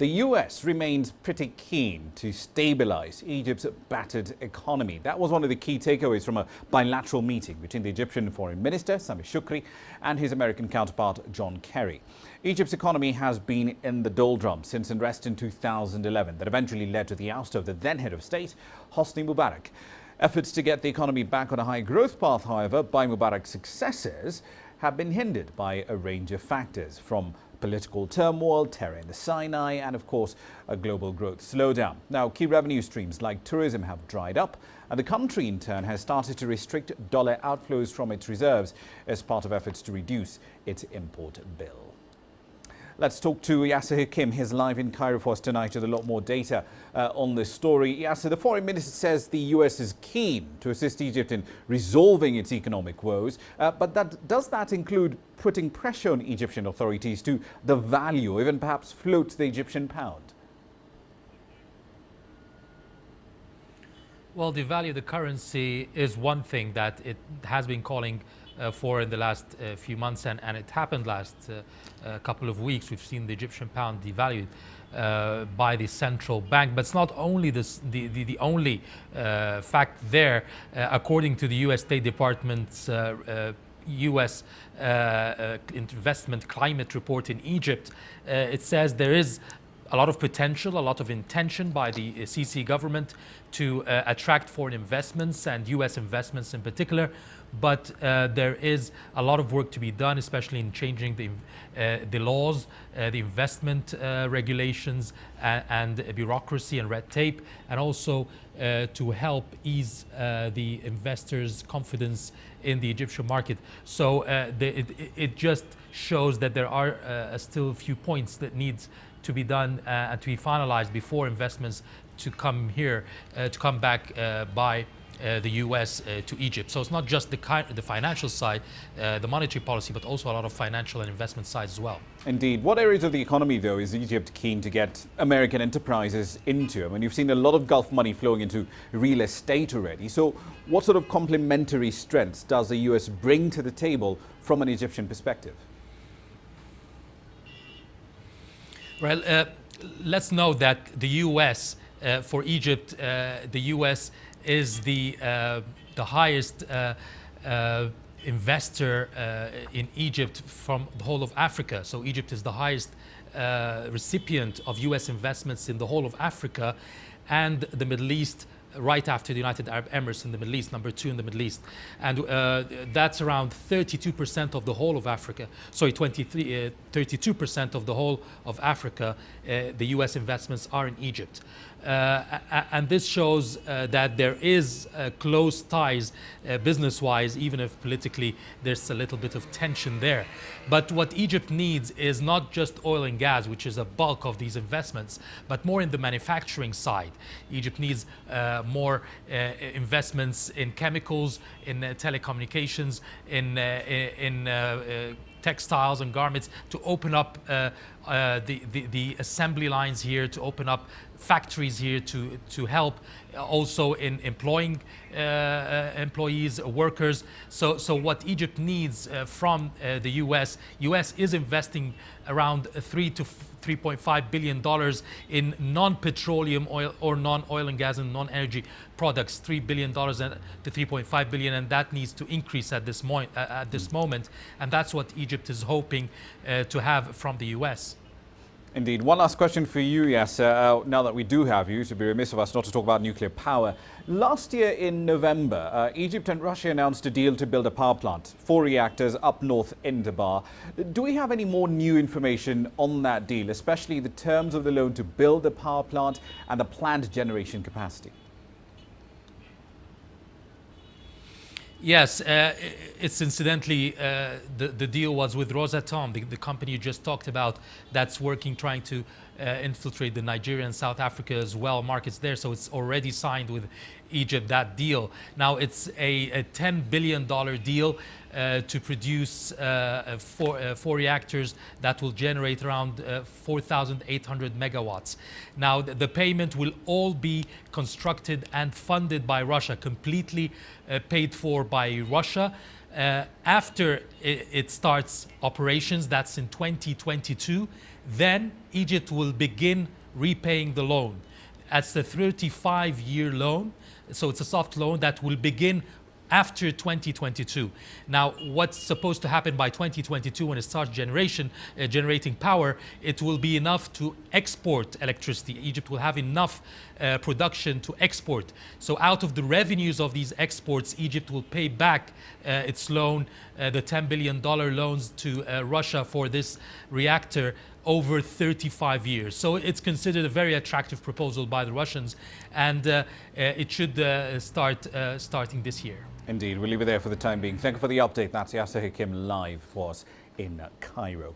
The US remains pretty keen to stabilize Egypt's battered economy. That was one of the key takeaways from a bilateral meeting between the Egyptian Foreign Minister, Sameh Shoukry, and his American counterpart, John Kerry. Egypt's economy has been in the doldrums since unrest in 2011 that eventually led to the ouster of the then head of state, Hosni Mubarak. Efforts to get the economy back on a high growth path, however, by Mubarak's successors have been hindered by a range of factors, from political turmoil, terror in the Sinai, and of course a global growth slowdown. Now, key revenue streams like tourism have dried up, and the country in turn has started to restrict dollar outflows from its reserves as part of efforts to reduce its import bill. Let's talk to Yasser Hakim. He's live in Cairo for us tonight with a lot more data on this story. Yasser, the foreign minister says the US is keen to assist Egypt in resolving its economic woes. But does that include putting pressure on Egyptian authorities to devalue, or even perhaps float the Egyptian pound? Well, devalue the currency is one thing that it has been calling for in the last few months, and it happened last couple of weeks. We've seen the Egyptian pound devalued by the central bank, but it's not only the only fact there. According to the U.S. State Department's U.S. investment climate report in Egypt, it says there is a lot of potential, a lot of intention by the Sisi government to attract foreign investments and U.S. investments in particular. But there is a lot of work to be done, especially in changing the laws, the investment regulations, and bureaucracy and red tape, and also to help ease the investors' confidence in the Egyptian market. So it just shows that there are still a few points that needs to be done and to be finalized before investments to come here, to come back by the US to Egypt. So it's not just the financial side, the monetary policy, but also a lot of financial and investment sides as well. Indeed. What areas of the economy, though, is Egypt keen to get American enterprises into? I mean, you've seen a lot of Gulf money flowing into real estate already. So what sort of complementary strengths does the US bring to the table from an Egyptian perspective? Well, let's know that the US, for Egypt, the US is the highest investor in Egypt from the whole of Africa. So Egypt is the highest recipient of US investments in the whole of Africa, and the Middle East, right after the United Arab Emirates in the Middle East, number 2 in the Middle East. And that's around 32% of the whole of Africa. Sorry, 32% of the whole of Africa, the US investments are in Egypt. And this shows that there is close ties business-wise, even if politically there's a little bit of tension there. But what Egypt needs is not just oil and gas, which is a bulk of these investments, but more in the manufacturing side. Egypt needs more investments in chemicals, in telecommunications, in textiles and garments, to open up the assembly lines here, to open up factories here, to help also in employing employees, workers. So what Egypt needs from the US is investing around $3 to $3.5 billion in non-petroleum oil or non-oil and gas and non-energy products, $3 billion to $3.5 billion, and that needs to increase at this moment, and that's what Egypt is hoping to have from the US. Indeed. One last question for you, Yasser. Now that we do have you, to be remiss of us not to talk about nuclear power. Last year in November, Egypt and Russia announced a deal to build a power plant, 4 reactors up north in Dabar. Do we have any more new information on that deal, especially the terms of the loan to build the power plant and the planned generation capacity? Yes, it's incidentally, the deal was with Rosatom, the company you just talked about, that's working, trying to infiltrate the Nigeria and South Africa as well, markets there. So it's already signed with Egypt, that deal. Now it's a $10 billion deal to produce 4 reactors that will generate around 4,800 megawatts. Now the payment will all be constructed and funded by Russia, completely paid for by Russia. After it starts operations, that's in 2022, then Egypt will begin repaying the loan. That's the 35-year loan. So it's a soft loan that will begin after 2022. Now, what's supposed to happen by 2022 when it starts generating power, it will be enough to export electricity. Egypt will have enough production to export. So out of the revenues of these exports, Egypt will pay back its loan, the $10 billion loans to Russia for this reactor over 35 years. So it's considered a very attractive proposal by the Russians, and it should starting this year. Indeed. We'll leave it there for the time being. Thank you for the update. That's Yasser Hakim live for us in Cairo.